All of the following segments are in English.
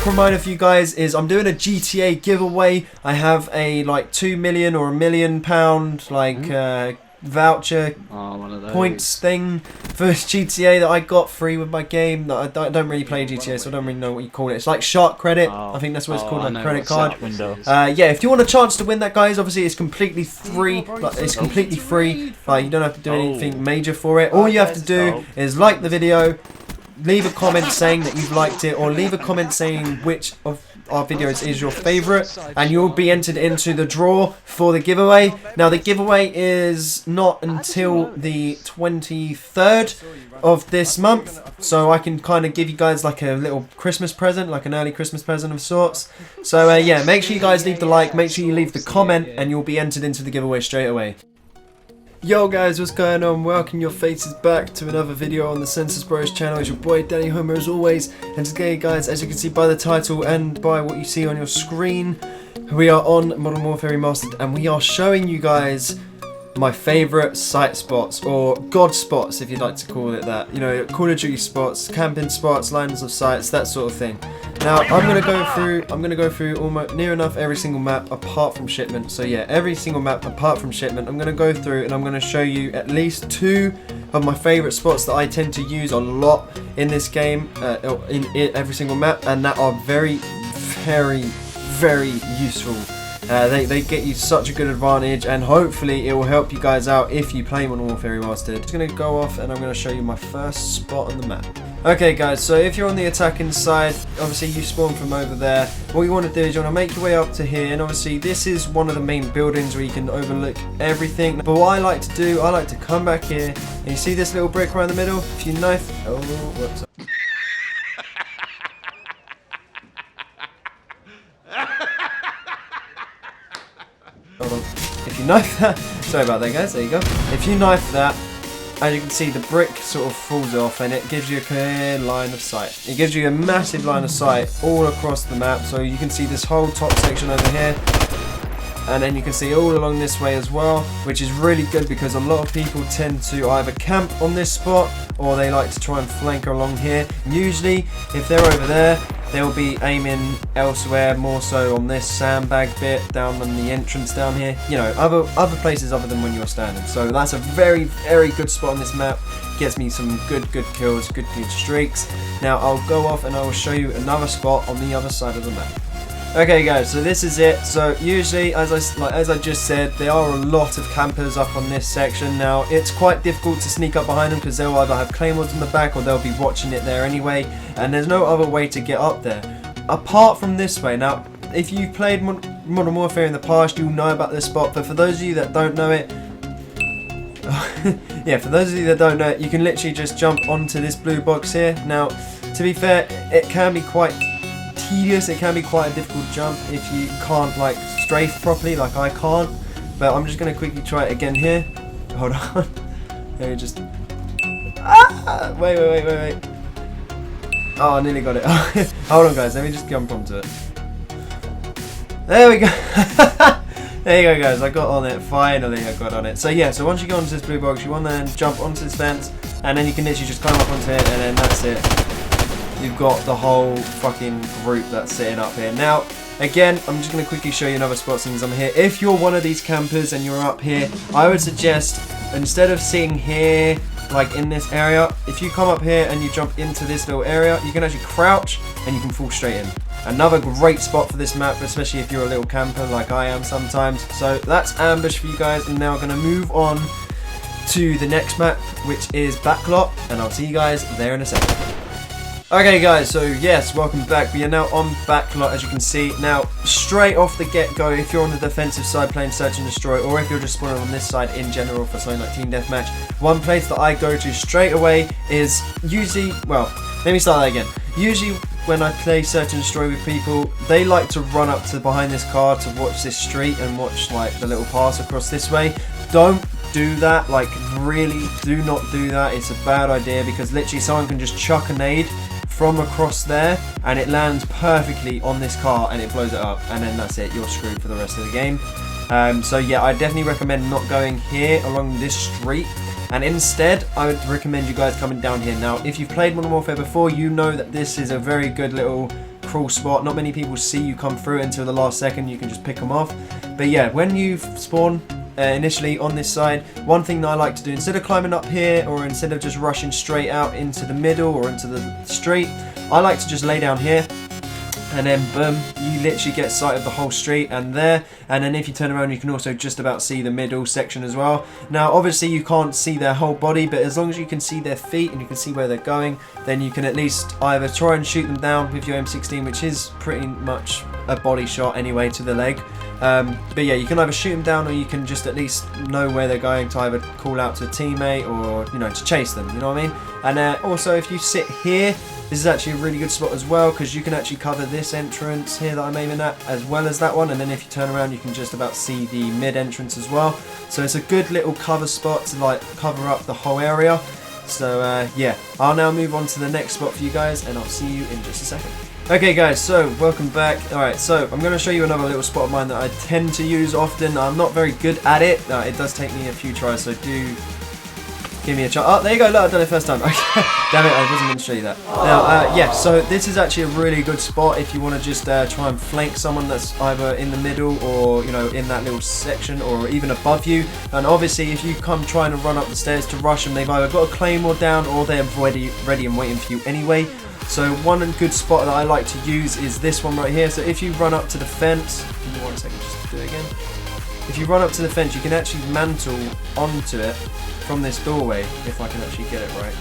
reminder for you guys is I'm doing a GTA giveaway. I have a like 2 million or £1 million like voucher points thing for GTA that I got free with my game. That I don't really play GTA, so I don't really know what you call it. It's like shark credit. I think that's what it's called, like credit card. Yeah, if you want a chance to win that, guys, obviously it's completely free. Like, it's completely free. Like, you don't have to do anything major for it. All you have to do is like the video, leave a comment saying that you've liked it, or leave a comment saying which of our videos is your favourite, and you'll be entered into the draw for the giveaway. Now the giveaway is not until the 23rd of this month, so I can kind of give you guys like a little Christmas present, like an early Christmas present of sorts. So yeah, make sure you guys leave the like, make sure you leave the comment, and you'll be entered into the giveaway straight away. Yo guys, what's going on? Welcome your faces back to another video on the Census Bros channel. It's your boy Danny Homer as always, and today guys, as you can see by the title and by what you see on your screen, we are on Modern Warfare Remastered, and we are showing you guys my favourite site spots, or God spots if you'd like to call it that. You know, Call of Duty spots, camping spots, lines of sights, that sort of thing. Now I'm gonna go through almost near enough every single map apart from Shipment. So yeah, every single map apart from Shipment I'm gonna go through, and I'm gonna show you at least 2 of my favourite spots that I tend to use a lot in this game, in every single map, and that are very useful. They get you such a good advantage, and hopefully it will help you guys out if you play Modern Warfare Remastered. I'm just going to go off and I'm going to show you my first spot on the map. Okay guys, so if you're on the attacking side, obviously you spawn from over there. What you want to do is you want to make your way up to here, and obviously this is one of the main buildings where you can overlook everything. But what I like to do, I like to come back here, and you see this little brick right in the middle? If you knife... Oh, whoops. Hold on. If you knife that, sorry about that guys, there you go. If you knife that, as you can see, the brick sort of falls off and it gives you a clear line of sight. It gives you a massive line of sight all across the map, so you can see this whole top section over here, and then you can see all along this way as well, which is really good because a lot of people tend to either camp on this spot or they like to try and flank along here. Usually if they're over there, they'll be aiming elsewhere, more so on this sandbag bit down on the entrance down here, you know, other places other than when you're standing. So that's a very good spot on this map. Gets me some good kills, good streaks. Now I'll go off and I will show you another spot on the other side of the map. Okay guys, so this is it. So usually, as I just said, there are a lot of campers up on this section. Now it's quite difficult to sneak up behind them because they'll either have claymores in the back or they'll be watching it there anyway, and there's no other way to get up there apart from this way. Now if you've played Modern Warfare in the past, you'll know about this spot, but for those of you that don't know it, yeah, for those of you that don't know it, you can literally just jump onto this blue box here. Now to be fair, it can be quite tedious, it can be quite a difficult jump if you can't like strafe properly like I can't, but I'm just going to quickly try it again here. Hold on. Let me just... Wait. Oh, I nearly got it. Hold on guys, let me just jump onto it. There we go. There you go guys, I got on it, finally I got on it. So yeah, so once you go onto this blue box, you want to then jump onto this fence, and then you can literally just climb up onto it, and then that's it. You've got the whole fucking group that's sitting up here. Now, again, I'm just going to quickly show you another spot since I'm here. If you're one of these campers and you're up here, I would suggest, instead of sitting here, like in this area, if you come up here and you jump into this little area, you can actually crouch and you can fall straight in. Another great spot for this map, especially if you're a little camper like I am sometimes. So that's ambush for you guys, and now we're going to move on to the next map, which is Backlot, and I'll see you guys there in a second. Okay guys, so yes, welcome back. We are now on Backlot, as you can see. Now, straight off the get-go, if you're on the defensive side playing Search and Destroy, or if you're just spawning on this side in general for something like Team Deathmatch, one place that I go to straight away is usually, well, let me start that again. Usually when I play Search and Destroy with people, they like to run up to behind this car to watch this street and watch like the little pass across this way. Don't do that, like really do not do that. It's a bad idea because literally someone can just chuck a nade from across there and it lands perfectly on this car and it blows it up, and then that's it, you're screwed for the rest of the game. So yeah, I definitely recommend not going here along this street, and instead I would recommend you guys coming down here. Now if you've played Modern Warfare before, you know that this is a very good little cruel spot. Not many people see you come through until the last second. You can just pick them off. But yeah, when you spawn initially on this side, one thing that I like to do, instead of climbing up here or instead of just rushing straight out into the middle or into the street, I like to just lay down here. And then boom, you literally get sight of the whole street and there. And then if you turn around, you can also just about see the middle section as well. Now obviously you can't see their whole body, but as long as you can see their feet and you can see where they're going, then you can at least either try and shoot them down with your M16, which is pretty much a body shot anyway to the leg. But yeah, you can either shoot them down or you can just at least know where they're going to either call out to a teammate or, you know, to chase them, you know what I mean? And also if you sit here, this is actually a really good spot as well, because you can actually cover this entrance here that I'm aiming at as well as that one, and then if you turn around you can just about see the mid entrance as well. So it's a good little cover spot to like cover up the whole area. So yeah, I'll now move on to the next spot for you guys and I'll see you in just a second. Okay guys, so welcome back. Alright, so I'm going to show you another little spot of mine that I tend to use often. I'm not very good at it. It does take me a few tries, so do give me a chance. Oh, there you go, look, I've done it first time. Damn it, I wasn't going to show you that. Now, yeah, so this is actually a really good spot if you want to just try and flank someone that's either in the middle or, you know, in that little section or even above you. And obviously, if you come trying to run up the stairs to rush them, they've either got a claymore down or they're ready and waiting for you anyway. So one good spot that I like to use is this one right here. So if you run up to the fence, give me 1 second just to do it again. If you run up to the fence, you can actually mantle onto it from this doorway, if I can actually get it right.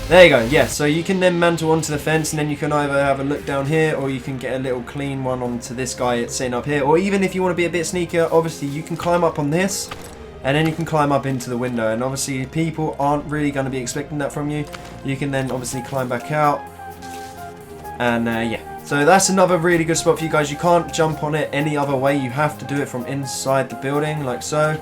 There you go, yeah, so you can then mantle onto the fence and then you can either have a look down here or you can get a little clean one onto this guy it's sitting up here. Or even if you want to be a bit sneakier, obviously you can climb up on this and then you can climb up into the window, and obviously people aren't really going to be expecting that from you. You can then obviously climb back out and yeah. So that's another really good spot for you guys. You can't jump on it any other way. You have to do it from inside the building, like so.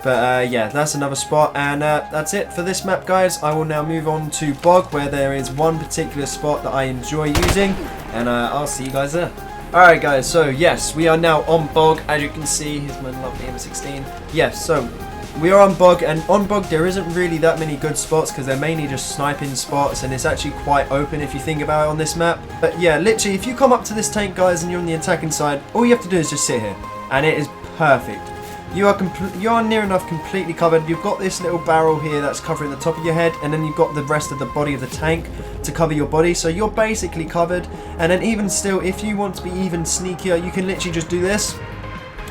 But yeah, that's another spot. And that's it for this map, guys. I will now move on to Bog, where there is one particular spot that I enjoy using. And I'll see you guys there. Alright guys, so yes, we are now on Bog. As you can see, here's my lovely M16. Yes, so we are on Bog, and on Bog there isn't really that many good spots because they're mainly just sniping spots, and it's actually quite open if you think about it on this map. But yeah, literally, if you come up to this tank, guys, and you're on the attacking side, all you have to do is just sit here, and it is perfect. You are near enough completely covered. You've got this little barrel here that's covering the top of your head, and then you've got the rest of the body of the tank to cover your body. So you're basically covered. And then even still, if you want to be even sneakier, you can literally just do this.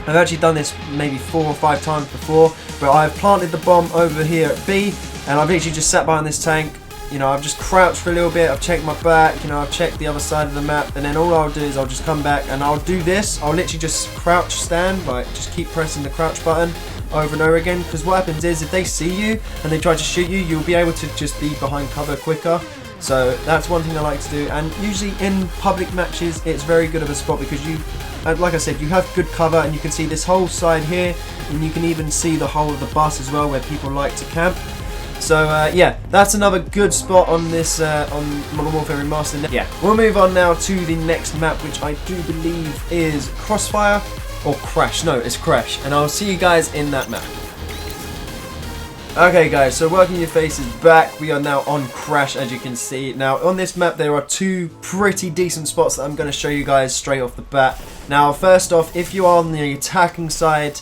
I've actually done this maybe 4 or 5 times before, but I've planted the bomb over here at B, and I've literally just sat behind this tank. You know, I've just crouched for a little bit, I've checked my back, you know, I've checked the other side of the map, and then all I'll do is I'll just come back and I'll do this. I'll literally just crouch stand, like just keep pressing the crouch button over and over again, because what happens is if they see you and they try to shoot you, you'll be able to just be behind cover quicker. So that's one thing I like to do, and usually in public matches it's very good of a spot because you, like I said, you have good cover and you can see this whole side here, and you can even see the whole of the bus as well where people like to camp. So yeah, that's another good spot on this on Modern Warfare Remastered. Yeah, we'll move on now to the next map, which I do believe is Crossfire or Crash. No, it's Crash, and I'll see you guys in that map. Okay guys, so welcome your faces back. We are now on Crash, as you can see. Now on this map there are 2 pretty decent spots that I'm going to show you guys straight off the bat. Now first off, if you are on the attacking side,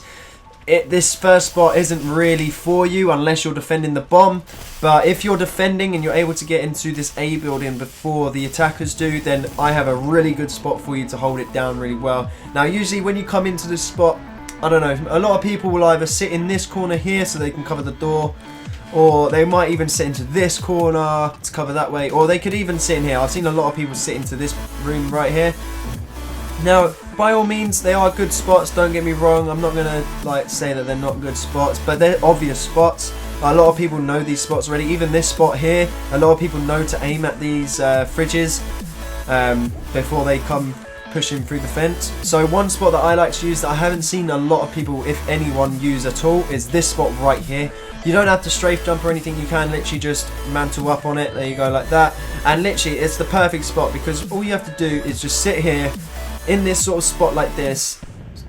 this first spot isn't really for you unless you're defending the bomb. But if you're defending and you're able to get into this A building before the attackers do, then I have a really good spot for you to hold it down really well. Now usually when you come into this spot, I don't know, a lot of people will either sit in this corner here so they can cover the door, or they might even sit into this corner to cover that way, or they could even sit in here. I've seen a lot of people sit into this room right here. Now, by all means, they are good spots, don't get me wrong. I'm not going to like say that they're not good spots, but they're obvious spots. A lot of people know these spots already. Even this spot here, a lot of people know to aim at these fridges before they come pushing through the fence. So one spot that I like to use that I haven't seen a lot of people, if anyone, use at all is this spot right here. You don't have to strafe jump or anything, you can literally just mantle up on it. There you go, like that. And literally, it's the perfect spot because all you have to do is just sit here in this sort of spot like this,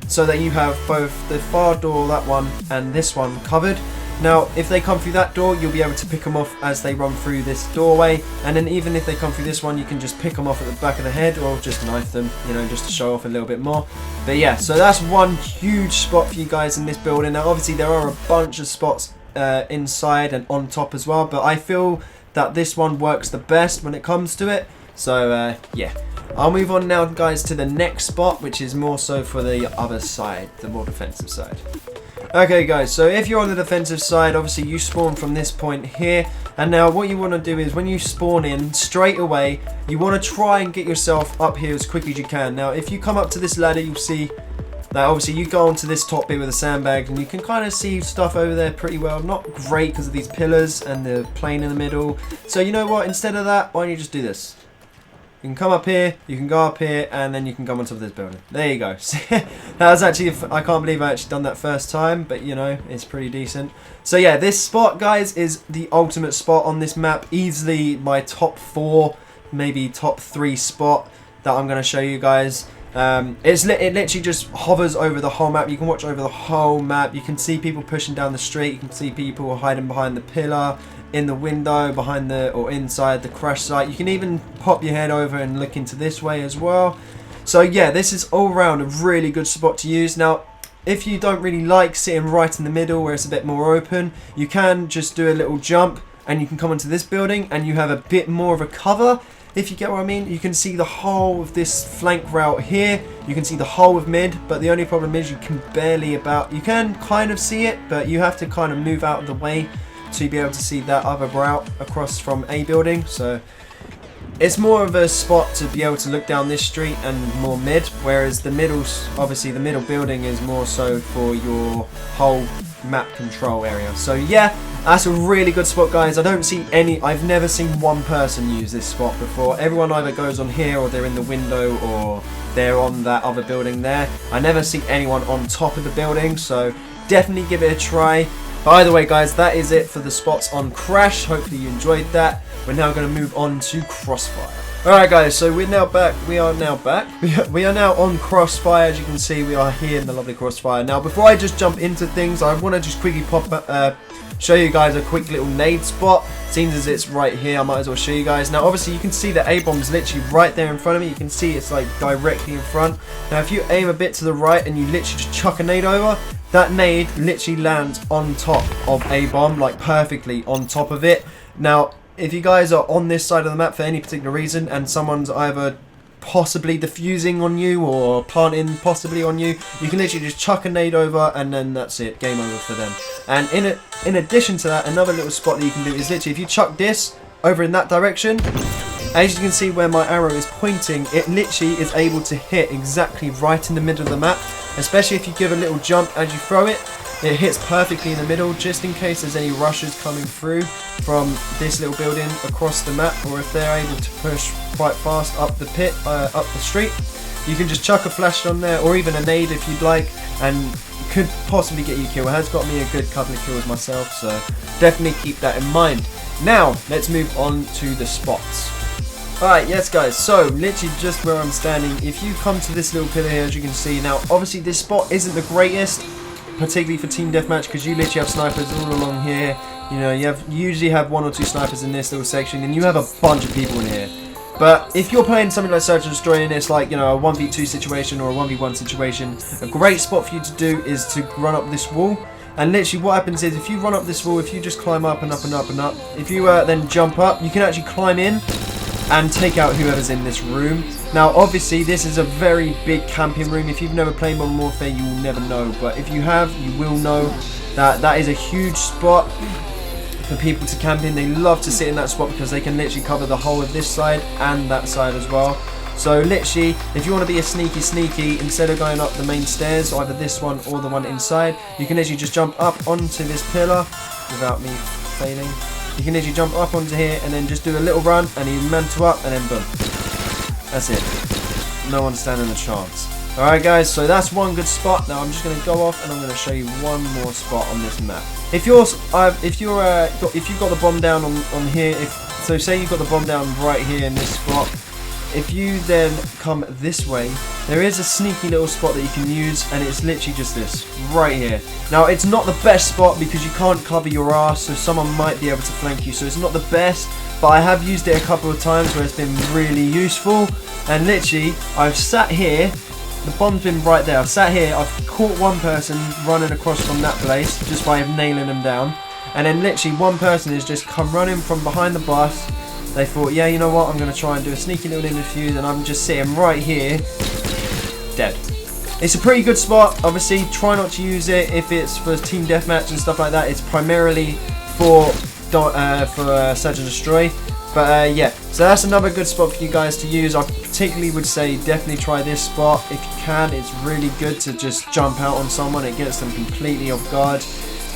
so that you have both the far door, that one, and this one covered. Now, if they come through that door, you'll be able to pick them off as they run through this doorway. And then even if they come through this one, you can just pick them off at the back of the head or just knife them, you know, just to show off a little bit more. But yeah, so that's one huge spot for you guys in this building. Now, obviously, there are a bunch of spots inside and on top as well, but I feel that this one works the best when it comes to it. So yeah, I'll move on now, guys, to the next spot, which is more so for the other side, the more defensive side. Okay, guys, so if you're on the defensive side, obviously you spawn from this point here, and now what you want to do is when you spawn in straight away, you want to try and get yourself up here as quick as you can. Now, if you come up to this ladder, you'll see that obviously you go onto this top bit with a sandbag, and you can kind of see stuff over there pretty well. Not great because of these pillars and the plane in the middle. So you know what, instead of that, why don't you just do this? You can come up here, you can go up here, and then you can come on top of this building. There you go. That was actually, I can't believe I actually done that first time, but you know, it's pretty decent. So yeah, this spot, guys, is the ultimate spot on this map. Easily my top 4, maybe top 3 spot that I'm going to show you guys. It literally just hovers over the whole map. You can watch over the whole map. You can see people pushing down the street. You can see people hiding behind the pillar, in the window, behind the or inside the crash site. You can even pop your head over and look into this way as well. So yeah, this is all around a really good spot to use. Now, if you don't really like sitting right in the middle where it's a bit more open, you can just do a little jump and you can come into this building and you have a bit more of a cover. If you get what I mean, you can see the whole of this flank route here. You can see the whole of mid, but the only problem is you can barely you can kind of see it, but you have to kind of move out of the way to be able to see that other route across from a building. So it's more of a spot to be able to look down this street and more mid, whereas the middle's, obviously the middle building is more so for your whole map control area. So yeah, that's a really good spot, guys. I've never seen one person use this spot before. Everyone either goes on here or they're in the window or they're on that other building there. I never see anyone on top of the building, so definitely give it a try. By the way, guys, that is it for the spots on Crash. Hopefully you enjoyed that. We're now going to move on to Crossfire. Alright, guys, so we are now on Crossfire. As you can see, we are here in the lovely Crossfire. Now, before I just jump into things, I want to just quickly show you guys a quick little nade spot. Seems as it's right here, I might as well show you guys. Now, obviously, you can see the A-bomb's literally right there in front of me. You can see it's like directly in front. Now, if you aim a bit to the right and you literally just chuck a nade over, that nade literally lands on top of A-bomb, like perfectly on top of it. Now, if you guys are on this side of the map for any particular reason and someone's either possibly defusing on you or planting possibly on you, you can literally just chuck a nade over and then that's it, game over for them. And in addition to that, another little spot that you can do is literally if you chuck this over in that direction, as you can see where my arrow is pointing, it literally is able to hit exactly right in the middle of the map, especially if you give a little jump as you throw it. It hits perfectly in the middle, just in case there's any rushers coming through from this little building across the map, or if they're able to push quite fast up the up the street. You can just chuck a flash on there, or even a nade if you'd like, and could possibly get you a kill. It has got me a good couple of kills myself, so definitely keep that in mind. Now, let's move on to the spots. Alright, yes guys, so literally just where I'm standing, if you come to this little pillar here, as you can see, now obviously this spot isn't the greatest, particularly for team deathmatch, because you literally have snipers all along here. You know, you usually have 1 or 2 snipers in this little section, and you have a bunch of people in here. But if you're playing something like Search and Destroy and it's like, you know, a 1v2 situation or a 1v1 situation, a great spot for you to do is to run up this wall. And literally what happens is, if you run up this wall, if you just climb up and up and up and up, if you then jump up, you can actually climb in and take out whoever's in this room. Now obviously this is a very big camping room. If you've never played Modern Warfare, you will never know, but if you have, you will know that that is a huge spot for people to camp in. They love to sit in that spot because they can literally cover the whole of this side and that side as well. So literally, if you want to be a sneaky, instead of going up the main stairs, either this one or the one inside, you can literally just jump up onto this pillar without me failing. You can literally jump up onto here and then just do a little run and you mantle up and then boom. That's it. No one standing a chance. Alright guys, so that's one good spot. Now I'm just going to go off and I'm going to show you one more spot on this map. If you've got the bomb down on here, so say you've got the bomb down right here in this spot, if you then come this way, there is a sneaky little spot that you can use, and it's literally just this, right here. Now, it's not the best spot because you can't cover your ass, so someone might be able to flank you, so it's not the best, but I have used it a couple of times where it's been really useful, and literally, I've sat here, the bomb's been right there, I've sat here, I've caught one person running across from that place, just by nailing them down, and then literally one person has just come running from behind the bus. They thought, yeah, you know what, I'm going to try and do a sneaky little interview, and I'm just sitting right here, dead. It's a pretty good spot. Obviously, try not to use it if it's for team deathmatch and stuff like that. It's primarily for Search and Destroy. But yeah, so that's another good spot for you guys to use. I particularly would say definitely try this spot if you can. It's really good to just jump out on someone. It gets them completely off guard.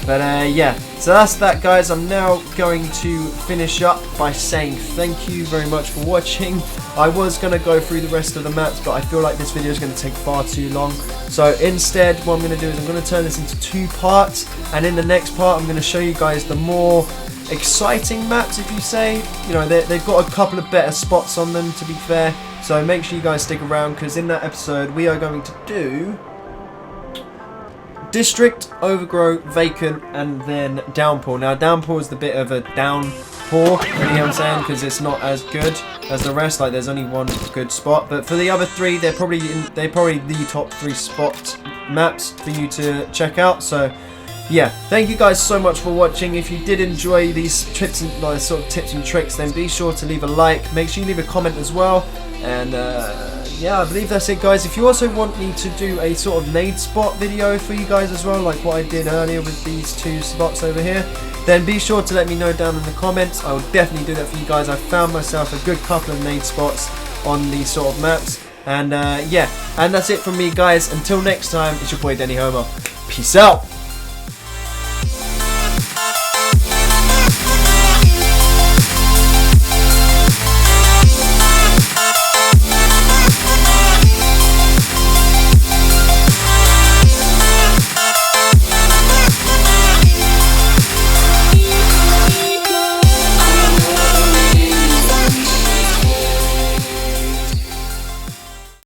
But yeah, so that's that, guys. I'm now going to finish up by saying thank you very much for watching. I was going to go through the rest of the maps, but I feel like this video is going to take far too long. So instead, what I'm going to do is I'm going to turn this into 2 parts, and in the next part I'm going to show you guys the more exciting maps, if you say. You know, they've got a couple of better spots on them, to be fair. So make sure you guys stick around, because in that episode we are going to do District, Overgrow, Vacant, and then Downpour. Now, Downpour is the bit of a downpour, you know what I'm saying, because it's not as good as the rest. Like, there's only one good spot, but for the other 3, they're probably the top 3 spot maps for you to check out. So, yeah, thank you guys so much for watching. If you did enjoy these tips and sort of tips and tricks, then be sure to leave a like. Make sure you leave a comment as well, and yeah, I believe that's it, guys. If you also want me to do a sort of nade spot video for you guys as well, like what I did earlier with these 2 spots over here, then be sure to let me know down in the comments. I will definitely do that for you guys. I found myself a good couple of nade spots on these sort of maps, and yeah, and that's it from me, guys. Until next time, it's your boy Denny Homer. Peace out.